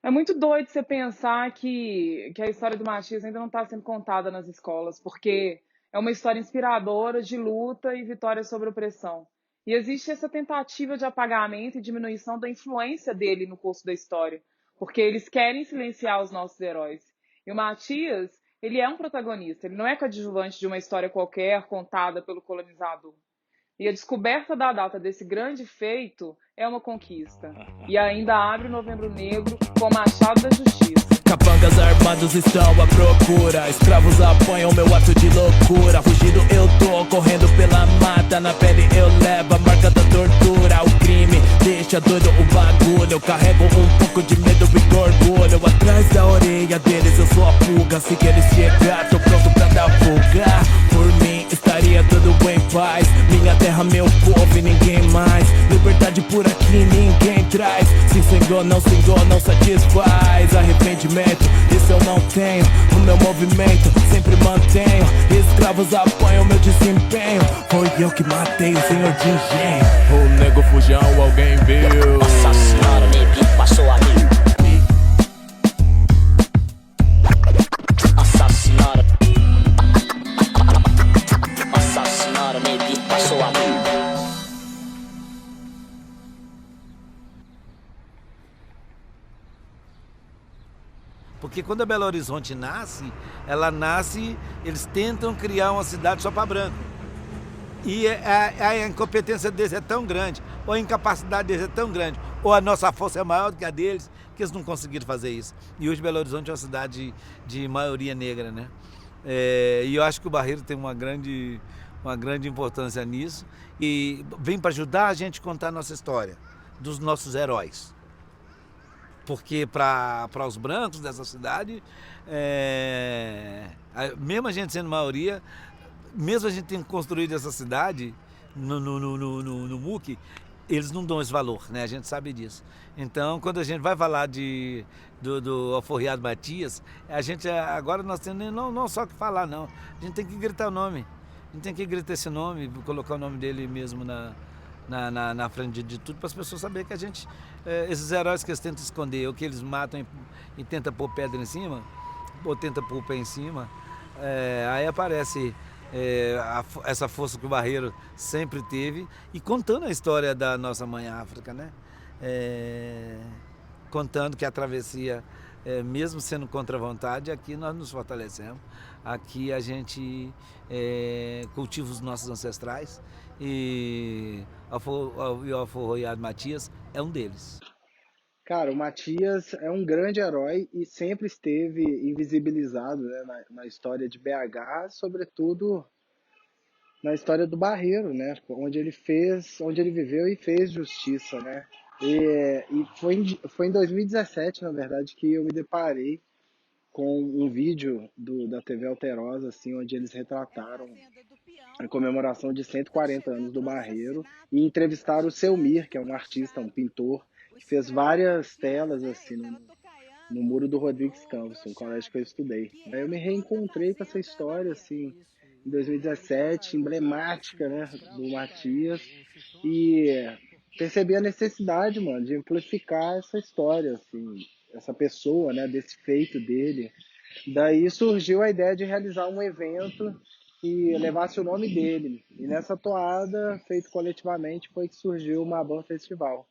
É muito doido você pensar que a história do machismo ainda não está sendo contada nas escolas, porque é uma história inspiradora de luta e vitória sobre a opressão. E existe essa tentativa de apagamento e diminuição da influência dele no curso da história, porque eles querem silenciar os nossos heróis. E o Matias, ele é um protagonista, ele não é coadjuvante de uma história qualquer contada pelo colonizador. E a descoberta da data desse grande feito é uma conquista. E ainda abre o Novembro Negro com o Machado da Justiça. Capangas armados estão à procura, escravos apanham meu ato de loucura. Fugido eu tô, correndo pela mata, na pele eu levo a marca da tortura. O crime deixa doido o bagulho, eu carrego um pouco de medo e orgulho. Atrás da orelha deles eu sou a pulga, se que eles chegar, tô pronto pra dar fuga. Por mim estaria tudo em paz, minha terra, meu povo e ninguém mais. Liberdade por aqui ninguém traz, se cingou, não satisfaz. Arrependimento, isso eu não tenho, o meu movimento sempre mantenho. Escravos apanham meu desempenho, foi eu que matei o senhor de engenho. O nego fujão, alguém viu? Assassinaram, neguinho, passou a mil. Assassinaram. Assassinaram, neguinho, passou a mil. Porque quando a Belo Horizonte nasce, ela nasce, eles tentam criar uma cidade só para branco. E a incompetência deles é tão grande, ou a incapacidade deles é tão grande, ou a nossa força é maior do que a deles, que eles não conseguiram fazer isso. E hoje Belo Horizonte é uma cidade de maioria negra, né? E eu acho que o Barreiro tem uma grande importância nisso, e vem para ajudar a gente a contar a nossa história, dos nossos heróis. Porque para os brancos dessa cidade, mesmo a gente sendo maioria, mesmo a gente tendo construído essa cidade no MUC, eles não dão esse valor, né? A gente sabe disso. Então, quando a gente vai falar do Alforriado Matias, a gente agora nós temos não só que falar, não. A gente tem que gritar o nome. A gente tem que gritar esse nome, colocar o nome dele mesmo na frente de tudo, para as pessoas saberem que a gente, esses heróis que eles tentam esconder, ou que eles matam e tentam pôr pedra em cima, ou tentam pôr o pé em cima, aí aparece essa força que o Barreiro sempre teve, e contando a história da nossa mãe África, né? Contando que a travessia, mesmo sendo contra a vontade, aqui nós nos fortalecemos, aqui a gente cultiva os nossos ancestrais, e o Alforriado Matias é um deles. Cara, o Matias é um grande herói e sempre esteve invisibilizado, né, na história de BH, sobretudo na história do Barreiro, né, onde ele viveu e fez justiça, né. E foi em 2017, na verdade, que eu me deparei com um vídeo da TV Alterosa, assim, onde eles retrataram a comemoração de 140 anos do Barreiro e entrevistaram o Selmir, que é um artista, um pintor, que fez várias telas assim no muro do Rodrigues Campos, um colégio que eu estudei. Aí eu me reencontrei com essa história assim em 2017, emblemática, né, do Matias, e percebi a necessidade, mano, de amplificar essa história, assim, essa pessoa, né, desse feito dele. Daí surgiu a ideia de realizar um evento que levasse o nome dele. E nessa toada, feito coletivamente, foi que surgiu o Maban Festival,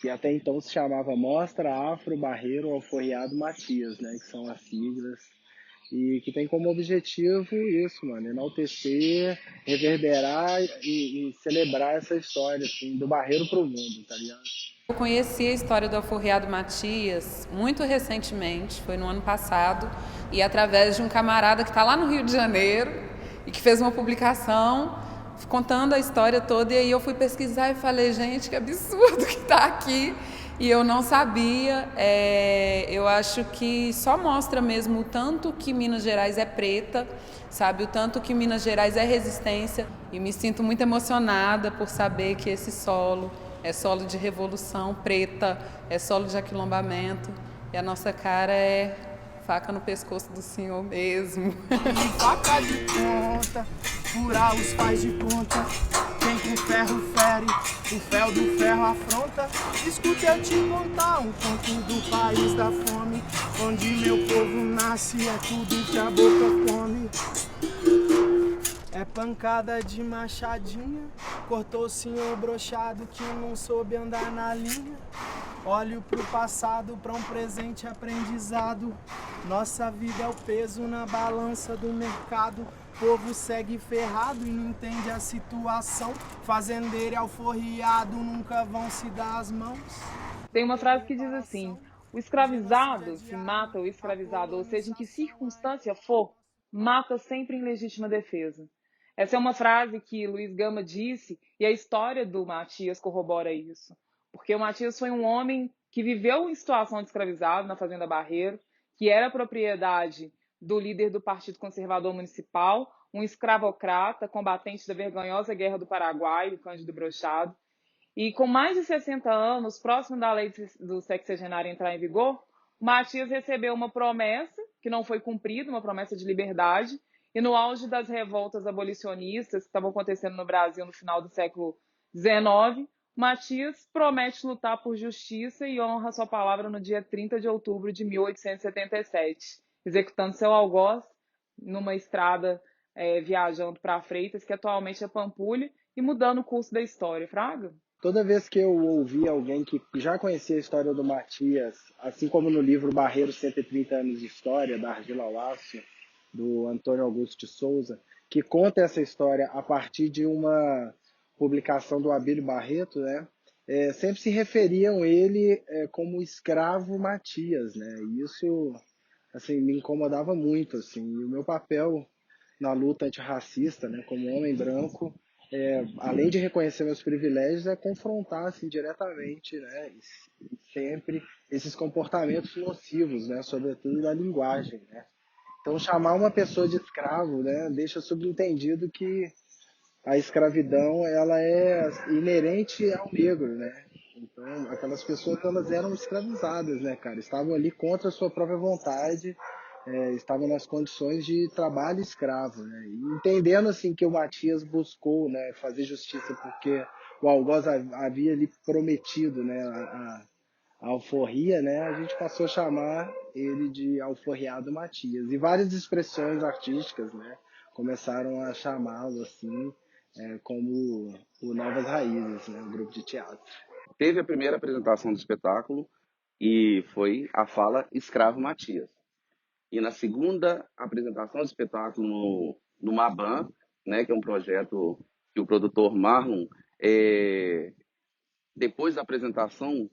que até então se chamava Mostra Afro Barreiro Alforriado Matias, né, que são as siglas, e que tem como objetivo isso, mano, enaltecer, reverberar e celebrar essa história, assim, do Barreiro pro mundo, tá ligado? Eu conheci a história do Alforriado Matias muito recentemente, foi no ano passado, e através de um camarada que está lá no Rio de Janeiro e que fez uma publicação contando a história toda, e aí eu fui pesquisar e falei, gente, que absurdo que está aqui, e eu não sabia. Eu acho que só mostra mesmo o tanto que Minas Gerais é preta, sabe, o tanto que Minas Gerais é resistência, e me sinto muito emocionada por saber que esse solo é solo de revolução preta, é solo de aquilombamento, e a nossa cara é faca no pescoço do Senhor mesmo. Faca de conta, furar os pais de conta. vem com ferro fere, o fel do ferro afronta. Escuta eu te contar um conto do país da fome, onde meu povo nasce, é tudo que a boca come. É pancada de machadinha, cortou o senhor brochado que não soube andar na linha. Olho pro passado, pra um presente aprendizado. Nossa vida é o peso na balança do mercado. Povo segue ferrado e não entende a situação. Fazendeiro e alforriado nunca vão se dar as mãos. Tem uma frase que diz assim: o escravizado que mata o escravizado, ou seja, em que circunstância for, mata sempre em legítima defesa. Essa é uma frase que Luiz Gama disse e a história do Matias corrobora isso. Porque o Matias foi um homem que viveu em situação de escravizado na Fazenda Barreiro, que era propriedade do líder do Partido Conservador Municipal, um escravocrata, combatente da vergonhosa Guerra do Paraguai, o Cândido Brochado. E com mais de 60 anos, próximo da lei do sexagenário entrar em vigor, o Matias recebeu uma promessa, que não foi cumprida, uma promessa de liberdade, e no auge das revoltas abolicionistas que estavam acontecendo no Brasil no final do século XIX, Matias promete lutar por justiça e honra sua palavra no dia 30 de outubro de 1877, executando seu algoz numa estrada viajando para Freitas, que atualmente é Pampulha, e mudando o curso da história. Fraga? Toda vez que eu ouvi alguém que já conhecia a história do Matias, assim como no livro Barreiro 130 anos de História, da Ardila Lácio, do Antônio Augusto de Souza, que conta essa história a partir de uma publicação do Abílio Barreto, né? Sempre se referiam ele como escravo Matias, né? E isso assim, me incomodava muito, assim. E o meu papel na luta antirracista, né, como homem branco, além de reconhecer meus privilégios, é confrontar assim, diretamente, né, sempre esses comportamentos nocivos, né, sobretudo da linguagem, né. Então, chamar uma pessoa de escravo, né, deixa subentendido que a escravidão ela é inerente ao negro, né. Então, aquelas pessoas elas eram escravizadas, né, cara, estavam ali contra a sua própria vontade, estavam nas condições de trabalho escravo, né? E entendendo assim que o Matias buscou, né, fazer justiça porque o algoz havia lhe prometido, né, a alforria, né, a gente passou a chamar ele de alforriado Matias. E várias expressões artísticas, né, começaram a chamá-lo assim, como o Novas Raízes, né, o grupo de teatro. Teve a primeira apresentação do espetáculo e foi a fala Escravo Matias. E na segunda apresentação do espetáculo no Maban, né, que é um projeto que o produtor Marlon, depois da apresentação,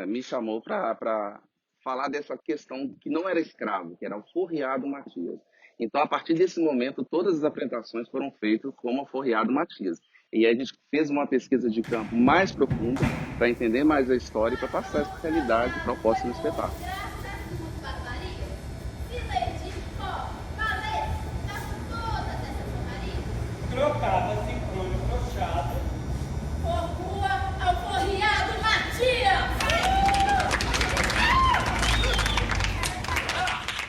me chamou para falar dessa questão que não era escravo, que era alforriado Matias. Então, a partir desse momento, todas as apresentações foram feitas como alforriado Matias. E aí a gente fez uma pesquisa de campo mais profunda para entender mais a história e para passar essa realidade proposta no espetáculo. Trocada, sincrônio, brochado. Por rua, alforriado, Matias!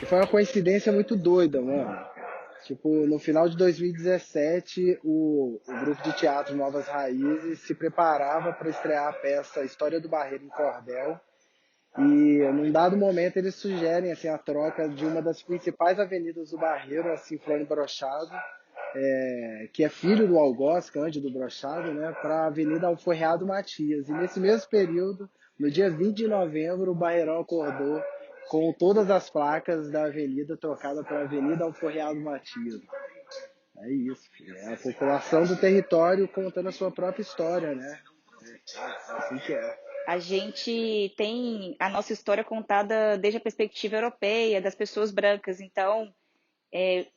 Foi uma coincidência muito doida, mano. Tipo, no final de 2017, o grupo de teatro Novas Raízes se preparava para estrear a peça História do Barreiro em Cordel. E num dado momento eles sugerem assim, a troca de uma das principais avenidas do Barreiro, a Sinfrônio Brochado, que é filho do algoz, Cândido Brochado, né, para a Avenida Alforriado Matias. E nesse mesmo período, no dia 20 de novembro, o Barreirão acordou com todas as placas da avenida trocada para a Avenida Alforriado Matias. É isso, filho. É a população do território contando a sua própria história, né? É assim que é. A gente tem a nossa história contada desde a perspectiva europeia, das pessoas brancas. Então,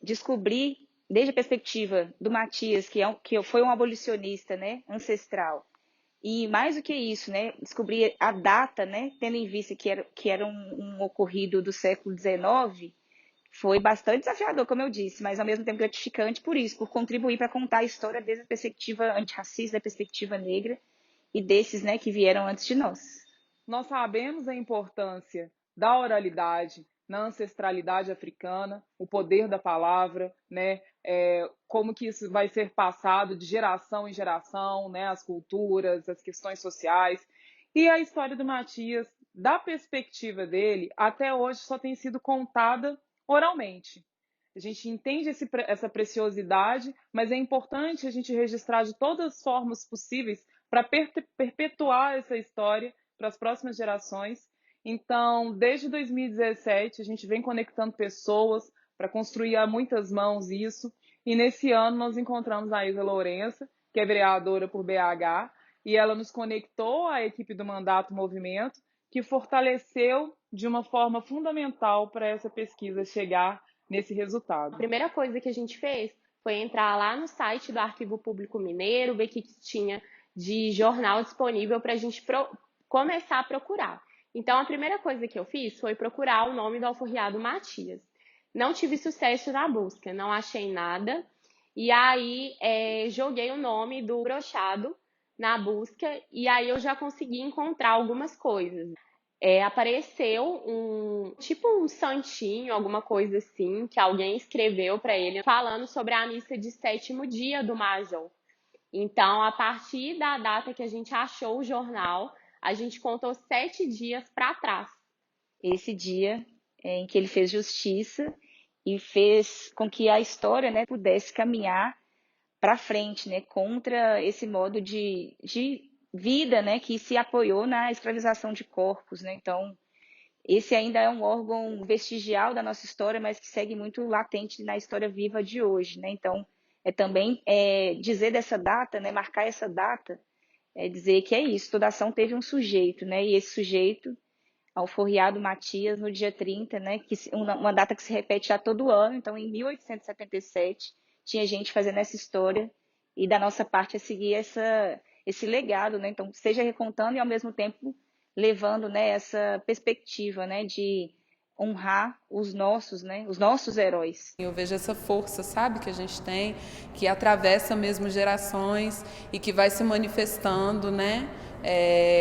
descobrir desde a perspectiva do Matias, que foi um abolicionista, né, ancestral, e mais do que isso, né, descobrir a data, né, tendo em vista que era um ocorrido do século XIX, foi bastante desafiador, como eu disse, mas ao mesmo tempo gratificante por isso, por contribuir para contar a história desde a perspectiva antirracista, da perspectiva negra e desses, né, que vieram antes de nós. Nós sabemos a importância da oralidade na ancestralidade africana, o poder da palavra, né, como que isso vai ser passado de geração em geração, né, as culturas, as questões sociais. E a história do Matias, da perspectiva dele, até hoje só tem sido contada oralmente. A gente entende essa preciosidade, mas é importante a gente registrar de todas as formas possíveis para perpetuar essa história para as próximas gerações. Então, desde 2017, a gente vem conectando pessoas para construir a muitas mãos isso. E nesse ano nós encontramos a Isa Lourença, que é vereadora por BH, e ela nos conectou à equipe do Mandato Movimento, que fortaleceu de uma forma fundamental para essa pesquisa chegar nesse resultado. A primeira coisa que a gente fez foi entrar lá no site do Arquivo Público Mineiro, ver o que tinha de jornal disponível para a gente começar a procurar. Então, a primeira coisa que eu fiz foi procurar o nome do alforriado Matias. Não tive sucesso na busca, não achei nada. E aí, joguei o nome do brochado na busca e aí eu já consegui encontrar algumas coisas. Apareceu um santinho, alguma coisa assim, que alguém escreveu para ele, falando sobre a missa de 7º dia do Major. Então, a partir da data que a gente achou o jornal, a gente contou 7 dias para trás. Esse dia em que ele fez justiça e fez com que a história, né, pudesse caminhar para frente, né, contra esse modo de vida, né, que se apoiou na escravização de corpos, né? Então, esse ainda é um órgão vestigial da nossa história, mas que segue muito latente na história viva de hoje, né? Então, também dizer dessa data, né, marcar essa data, dizer que é isso, toda ação teve um sujeito, né? E esse sujeito, alforriado Matias, no dia 30, né, uma data que se repete já todo ano. Então, em 1877, tinha gente fazendo essa história e da nossa parte é seguir esse legado, né? Então, seja recontando e ao mesmo tempo levando, né, essa perspectiva, né, de honrar os nossos heróis. Eu vejo essa força, sabe, que a gente tem, que atravessa mesmo gerações e que vai se manifestando, né,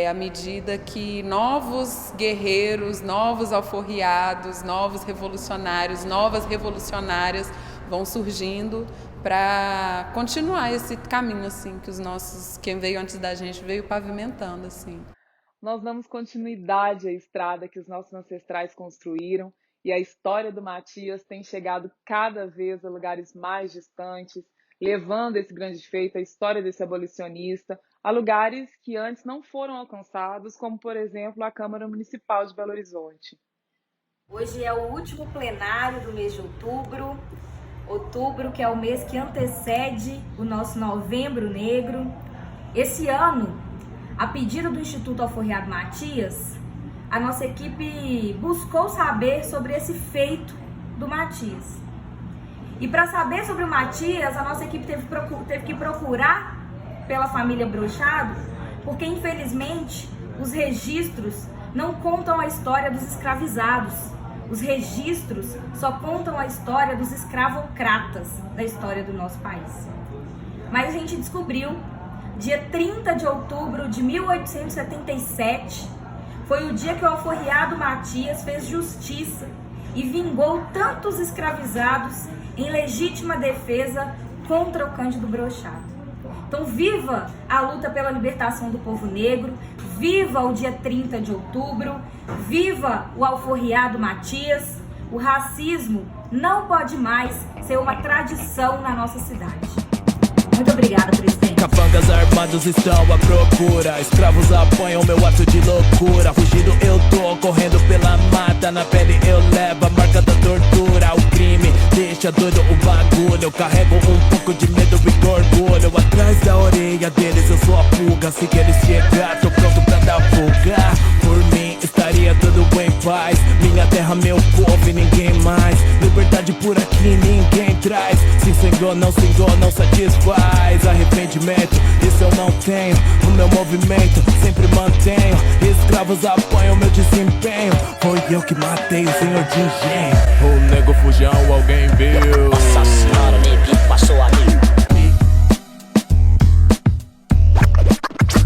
à medida que novos guerreiros, novos alforriados, novos revolucionários, novas revolucionárias vão surgindo para continuar esse caminho assim que quem veio antes da gente veio pavimentando assim. Nós damos continuidade à estrada que os nossos ancestrais construíram e a história do Matias tem chegado cada vez a lugares mais distantes, levando esse grande feito, a história desse abolicionista, a lugares que antes não foram alcançados, como por exemplo a Câmara Municipal de Belo Horizonte. Hoje é o último plenário do mês de outubro. Outubro, que é o mês que antecede o nosso Novembro Negro. Esse ano, a pedido do Instituto Alforriado Matias, a nossa equipe buscou saber sobre esse feito do Matias. E para saber sobre o Matias, a nossa equipe teve que procurar pela família Brochado, porque infelizmente os registros não contam a história dos escravizados. Os registros só contam a história dos escravocratas da história do nosso país. Mas a gente descobriu, dia 30 de outubro de 1877, foi o dia que o alforriado Matias fez justiça e vingou tantos escravizados em legítima defesa contra o Cândido Brochado. Então, viva a luta pela libertação do povo negro, viva o dia 30 de outubro, viva o alforriado Matias. O racismo não pode mais ser uma tradição na nossa cidade. Muito obrigada, presidente. Capangas armados estão à procura, escravos apanham meu ato de loucura. Fugido eu tô, correndo pela mata, na pele eu levo a marca da tortura. O crime deixa doido o bagulho, eu carrego um pouco de medo e orgulho. Atrás da orelha deles eu sou a pulga, se que eles chegar, tô pronto pra dar fuga. Por mim estaria tudo em paz, minha terra, meu povo e ninguém mais. Liberdade por aqui ninguém traz, se cegou, não satisfaz. Arrependimento, isso eu não tenho, o meu movimento sempre mantenho. Escravos apanham meu desempenho, foi eu que matei o senhor de engenho. O nego fujão, alguém viu? Assassinaram, neguinho, passou a mil.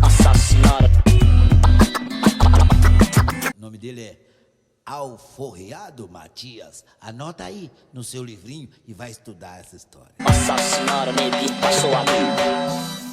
Assassinaram. O nome dele é Alforreado Matias. Anota aí no seu livrinho e vai estudar essa história. Nossa senhora, neguinho passou a mim.